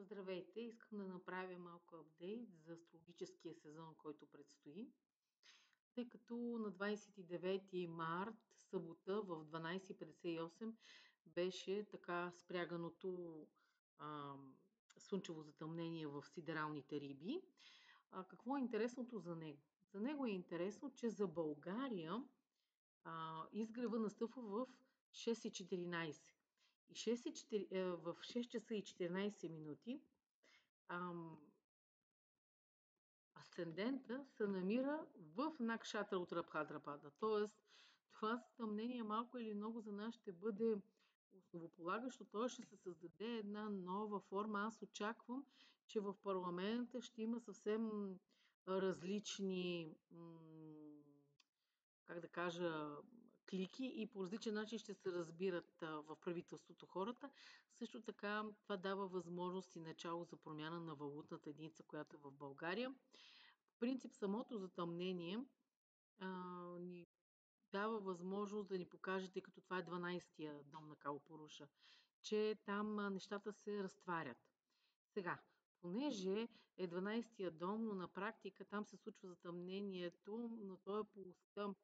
Здравейте! Искам да направя малко апдейт за астрологическия сезон, който предстои. Тъй като на 29 март, събота, в 12:58 беше така спряганото слънчево затъмнение в сидералните Риби. Какво е интересното за него? За него е интересно, че за България изгрева настъпва в 6:14. В 6 часа и 14 минути асцендента се намира в Накшатра от Рабхадрапада. Тоест, това затъмнение малко или много за нас ще бъде основополагащо. Той ще се създаде една нова форма. Аз очаквам, че в парламента ще има съвсем различни как да кажа, клики и по различен начин ще се разбират в правителството хората. Също така това дава възможност и начало за промяна на валутната единица, която е в България. По принцип самото затъмнение ни дава възможност да ни покаже, тъй като това е 12-тия дом на Калпуруша, че там нещата се разтварят. Сега, понеже е 12-тия дом, но на практика там се случва затъмнението, но то е по оста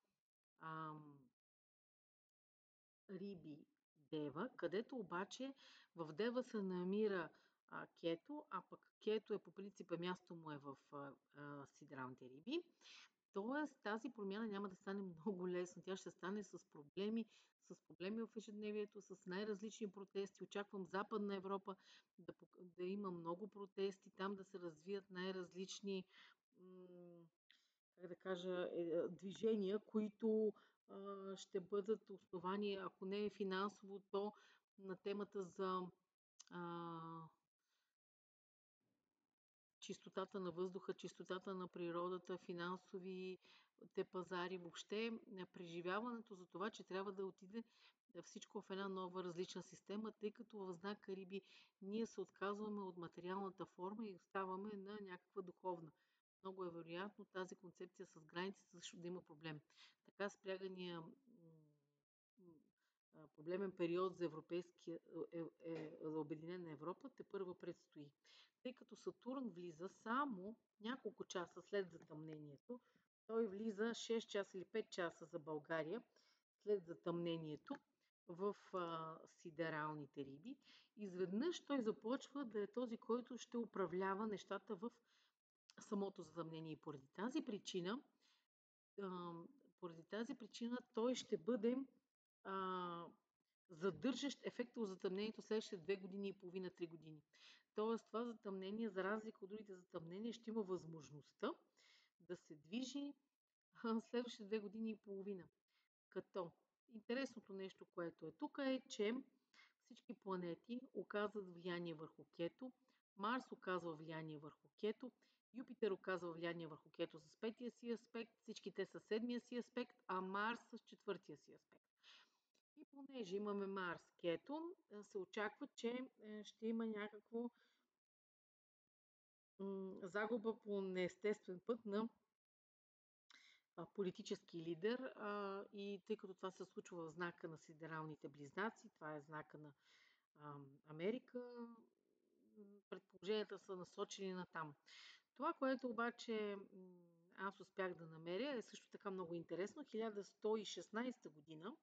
Риби Дева, където обаче в Дева се намира Кето, а пък Кето по принцип място му е в Сидралните Риби. Тоест тази промяна няма да стане много лесно. Тя ще стане с проблеми в ежедневието, с най-различни протести. Очаквам Западна Европа да има много протести, там да се развият най-различни как да кажа, движения, които ще бъдат основани, ако не финансово, то на темата за чистотата на въздуха, чистотата на природата, финансовите пазари, въобще преживяването за това, че трябва да отиде всичко в една нова различна система, тъй като в знак Риби ние се отказваме от материалната форма и оставаме на някаква духовна. Много е вероятно тази концепция с границите също да има проблем. Така спрягания проблемен период за за Обединена Европа тепърва предстои. Тъй като Сатурн влиза само няколко часа след затъмнението, той влиза 6 часа или 5 часа за България след затъмнението в Сидералните Риби. Изведнъж той започва да е този, който ще управлява нещата в самото затъмнение. И поради тази причина той ще бъде задържащ ефекта от затъмнението следващите 2 години и половина, 3 години. Тоест това затъмнение, за разлика от другите затъмнения, ще има възможността да се движи следващите 2 години и половина. Като интересното нещо, което е тук е, че всички планети оказват влияние върху Кето, Марс оказва влияние върху Кето, Юпитер оказва влияние върху Кето с 5-тия си аспект, всички те с 7-я си аспект, а Марс с 4-тия си аспект. И понеже имаме Марс Кето, се очаква, че ще има някакво загуба по неестествен път на политически лидер и тъй като това се случва в знака на сидералните близнаци, това е знака на Америка, предположенията са насочени на там. Това, което обаче аз успях да намеря, е също така много интересно. 1116 година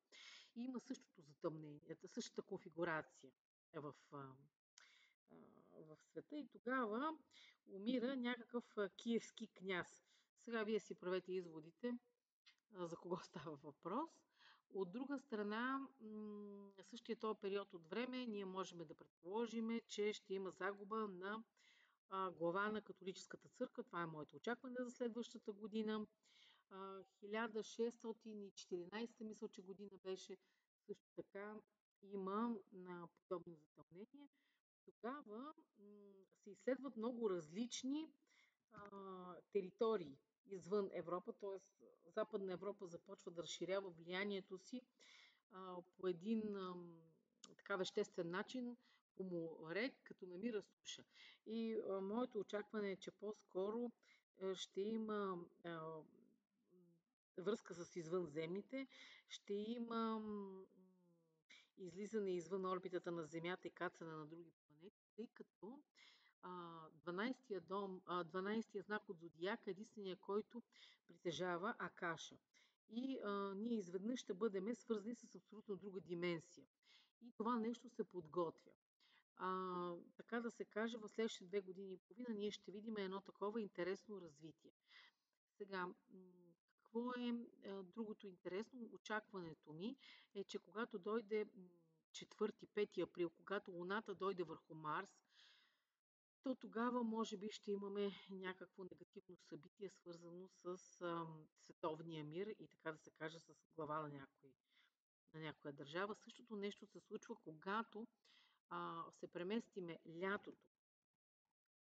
има същото затъмнение, същата конфигурация в света и тогава умира някакъв киевски княз. Сега вие си правете изводите за кого става въпрос. От друга страна, същия този период от време ние можем да предположим, че ще има загуба на глава на католическата църква. Това е моето очакване за следващата година. 1614 мисля, че година беше също така има на подобно затъмнение. Тогава се изследват много различни територии извън Европа, т.е. Западна Европа започва да разширява влиянието си по един така веществен начин по море, като намира суша. И моето очакване е, че по-скоро ще има връзка с извънземните, ще има излизане извън орбитата на Земята и кацане на други планети, тъй като 12-тия знак от зодиака е единствения, който притежава Акаша. И ние изведнъж ще бъдем свързани с абсолютно друга дименсия. И това нещо се подготвя. Така да се каже, в следващите 2 години и половина ние ще видим едно такова интересно развитие. Сега, какво е другото интересно? Очакването ми е, че когато дойде 4-5 април, когато Луната дойде върху Марс, то тогава може би ще имаме някакво негативно събитие, свързано с световния мир и така да се каже с глава на някоя държава. Същото нещо се случва, когато се преместиме лятото,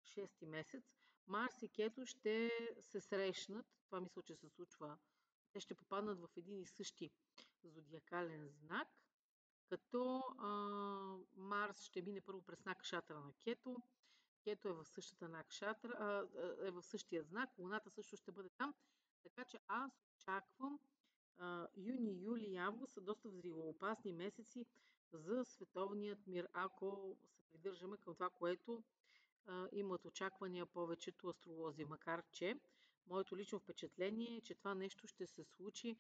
6 месец, Марс и Кето ще се срещнат. Това мисля, че се случва. Те ще попаднат в един и същи зодиакален знак, като Марс ще мине първо през знак Шатра на Кето. Кето е в същата знак Шатра, е в същия знак. Луната също ще бъде там. Така че аз очаквам юни, юли и август са доста взривоопасни месеци за световният мир, ако се придържаме към това, което имат очаквания повечето астролози. Макар че моето лично впечатление е, че това нещо ще се случи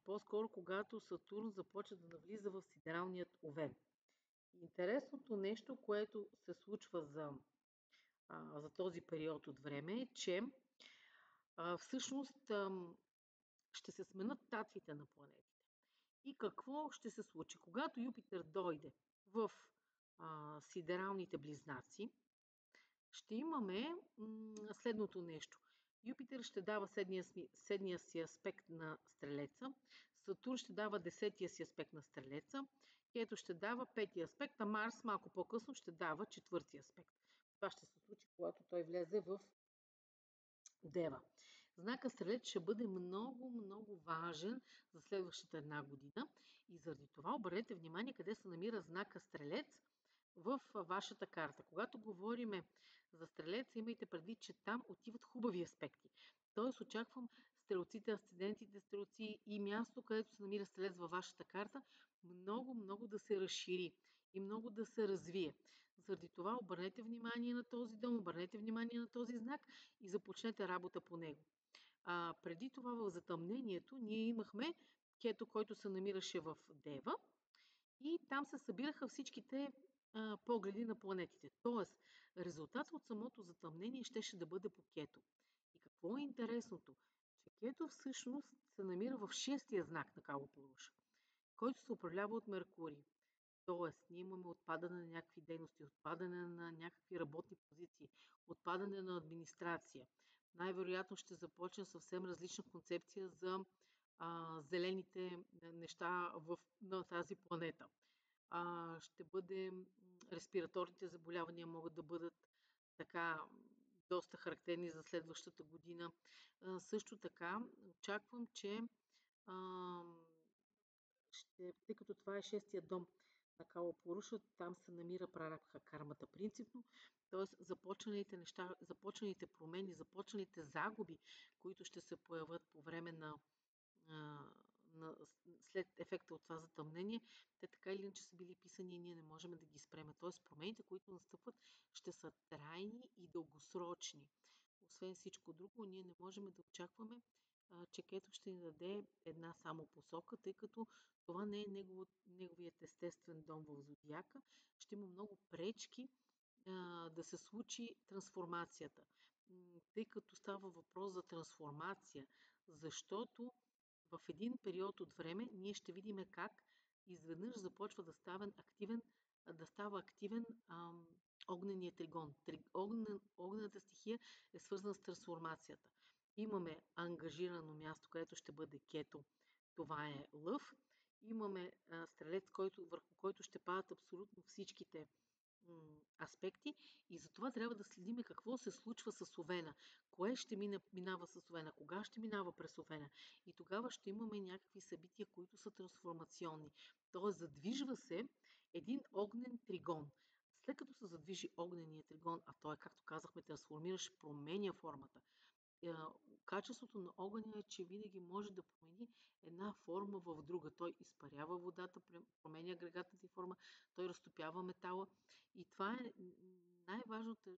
по-скоро, когато Сатурн започне да навлиза в сидералният овен. Интересното нещо, което се случва за този период от време е, че всъщност ще се сменят татвите на планетите. И какво ще се случи? Когато Юпитер дойде в сидералните близнаци, ще имаме следното нещо. Юпитер ще дава седния си аспект на Стрелеца, Сатурн ще дава 10-тия си аспект на Стрелеца, Кето ще дава 5-тия аспект, а Марс малко по-късно ще дава 4-тия аспект. Това ще се случи, когато той влезе в Дева. Знака Стрелец ще бъде много, много важен за следващата една година и заради това обърнете внимание къде се намира знака Стрелец в вашата карта. Когато говориме за Стрелец, имайте предвид, че там отиват хубави аспекти. Тоест очаквам стрелците, асцендентите стрелци и място, където се намира Стрелец във вашата карта, много, много да се разшири и много да се развие. Заради това обърнете внимание на този дом, обърнете внимание на този знак и започнете работа по него. Преди това в затъмнението ние имахме Кето, който се намираше в Дева и там се събираха всичките погледи на планетите. Тоест, резултат от самото затъмнение щеше да бъде по Кето. И какво е интересното? Че Кето всъщност се намира в 6-тия знак на Калополуша, който се управлява от Меркурий. Тоест, ние имаме отпадане на някакви дейности, отпадане на някакви работни позиции, отпадане на администрация. Най-вероятно ще започне съвсем различна концепция за зелените неща на тази планета. Ще бъде респираторните заболявания могат да бъдат така доста характерни за следващата година. Също така очаквам, че тъй като това е 6-тия дом на Калополуша, там се намира прарабдха кармата принципно, т.е. започналите неща, започналите промени, започналите загуби, които ще се появят по време след ефекта от това затъмнение, те така или иначе са били писани и ние не можем да ги спреме. Т.е. промените, които настъпват, ще са трайни и дългосрочни. Освен всичко друго, ние не можем да очакваме, че Кето ще ни даде една само посока, тъй като това не е неговият естествен дом в зодиака. Ще има много пречки да се случи трансформацията. Тъй като става въпрос за трансформация, защото в един период от време ние ще видим как изведнъж започва да става активен огнения тригон. Огнената стихия е свързана с трансформацията. Имаме ангажирано място, където ще бъде Кето. Това е Лъв. Имаме Стрелец, върху който ще падат абсолютно всичките аспекти и затова трябва да следим какво се случва с Овена. Кое ще минава с Овена, кога ще минава през Овена. И тогава ще имаме някакви събития, които са трансформационни. Тоест задвижва се един огнен тригон. След като се задвижи огнения тригон, а той, както казахме, трансформираш, променя формата. Качеството на огъня е, че винаги може да промени една форма в друга. Той изпарява водата, променя агрегатната форма, той разтопява метала. И това е най-важното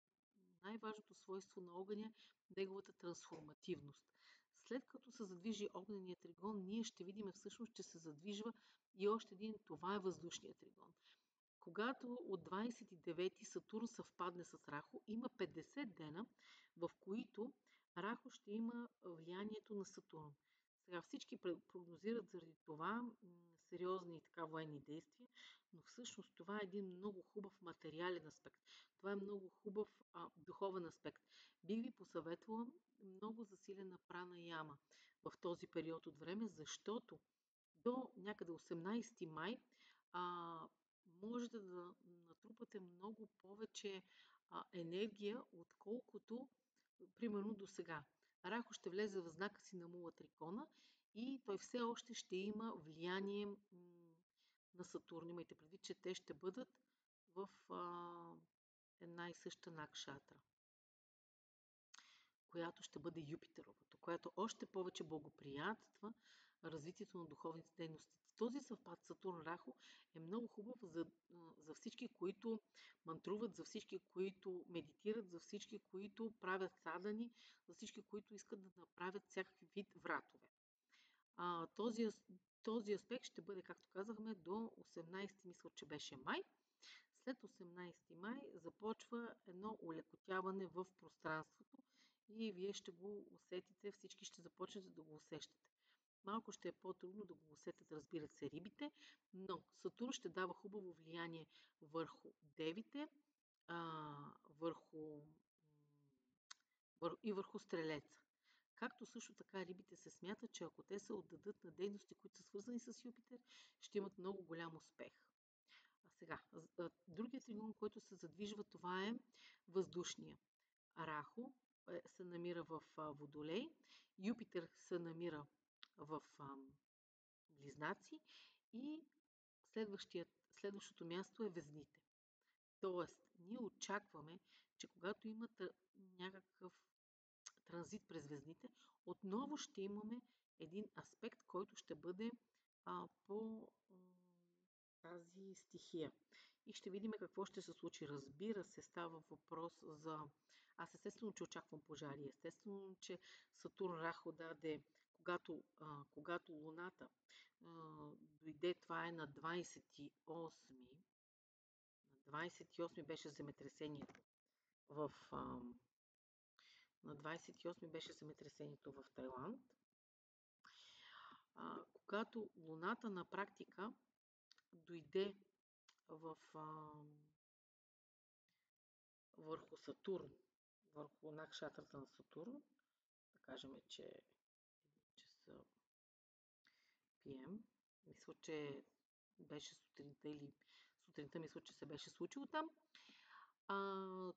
най-важното свойство на огъня е неговата трансформативност. След като се задвижи огнения тригон, ние ще видим всъщност, че се задвижва и още един, това е въздушния тригон. Когато от 29 Сатурн съвпадне с Рахо, има 50 дена, в които Рахо ще има влиянието на Сатурн. Сега всички прогнозират заради това сериозни така военни действия, но всъщност това е един много хубав материален аспект. Това е много хубав духовен аспект. Бих ви посъветвала много засилена прана яма в този период от време, защото до някъде 18 май можете да натрупате много повече енергия, отколкото примерно до сега. Рахо ще влезе в знака си на Мула Трикона и той все още ще има влияние на Сатурн. Имайте предвид, че те ще бъдат в една и съща накшатра, която ще бъде Юпитеровото, която още повече благоприятства развитието на духовните дейности. Този съвпад Сатурн-Рахо е много хубав за всички, които мантруват, за всички, които медитират, за всички, които правят садани, за всички, които искат да направят всякакви вид вратове. Този аспект ще бъде, както казахме, до 18, мисля, че беше май. След 18 май започва едно улекотяване в пространството и вие ще го усетите, всички ще започнете да го усещате. Малко ще е по-трудно да го усетят, разбира се, рибите, но Сатурн ще дава хубаво влияние върху девите, и върху стрелеца. Както също така рибите се смятат, че ако те се отдадат на дейности, които са свързани с Юпитер, ще имат много голям успех. Сега, другият тригон, който се задвижва, това е въздушния. Рахо се намира в Водолей, Юпитер се намира в Близнаци и следващото място е Везните. Тоест, ние очакваме, че когато имате някакъв транзит през Везните, отново ще имаме един аспект, който ще бъде по тази стихия. И ще видим какво ще се случи. Разбира се, става въпрос за... Аз естествено, че очаквам пожари. Естествено, че Сатурн Рахо даде, когато Луната дойде, това е на 28. На 28 беше земетресението на 28 беше земетресението в Тайланд. Когато Луната на практика дойде върху Сатурн, върху накшатрата на Сатурн, да кажем, че 1 часа PM, мисля, че беше сутринта или сутринта мисля, че се беше случило там,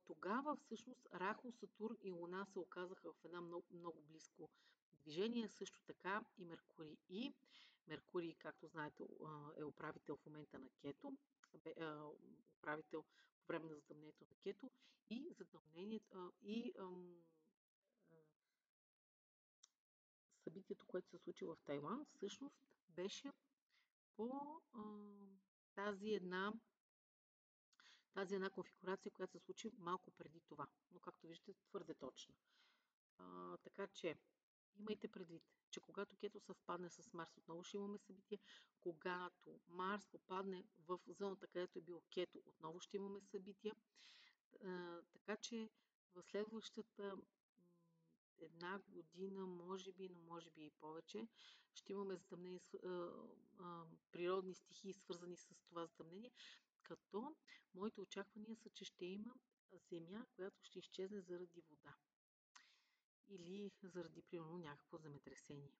тогава всъщност Рахо, Сатурн и Луна се оказаха в една много, много близко движение, също така и Меркурий. И Меркурий, както знаете, е управител в момента на Кето, управител по време на затъмнението на Кето и затъмнението събитието, което се случи в Тайланд, всъщност беше по тази една конфигурация, която се случи малко преди това. Но, както виждате, твърде точно. Така че, имайте предвид, че когато Кето съвпадне с Марс, отново ще имаме събитие. Когато Марс попадне в зоната, където е бил Кето, отново ще имаме събития. Така че, в следващата една година, може би, но може би и повече, ще имаме затъмнение, природни стихии, свързани с това затъмнение, като моите очаквания са, че ще има земя, която ще изчезне заради вода или заради, примерно, някакво земетресение.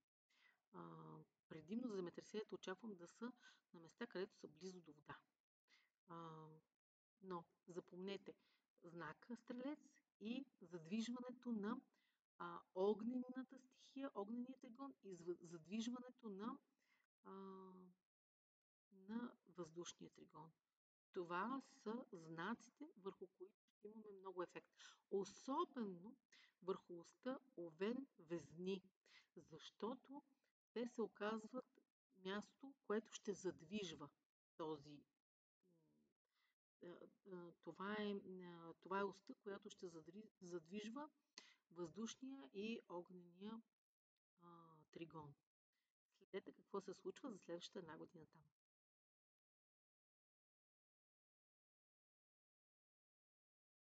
Предимно за земетресението очаквам да са на места, където са близо до вода. Но запомнете знака Стрелец и задвижването на огнената стихия, огнения тригон и задвижването на въздушния тригон. Това са знаците, върху които ще имаме много ефект. Особено върху оста Овен Везни, защото те се оказват място, което ще задвижва това е оста, която ще задвижва въздушния и огнения тригон. Следете какво се случва за следващата една година там.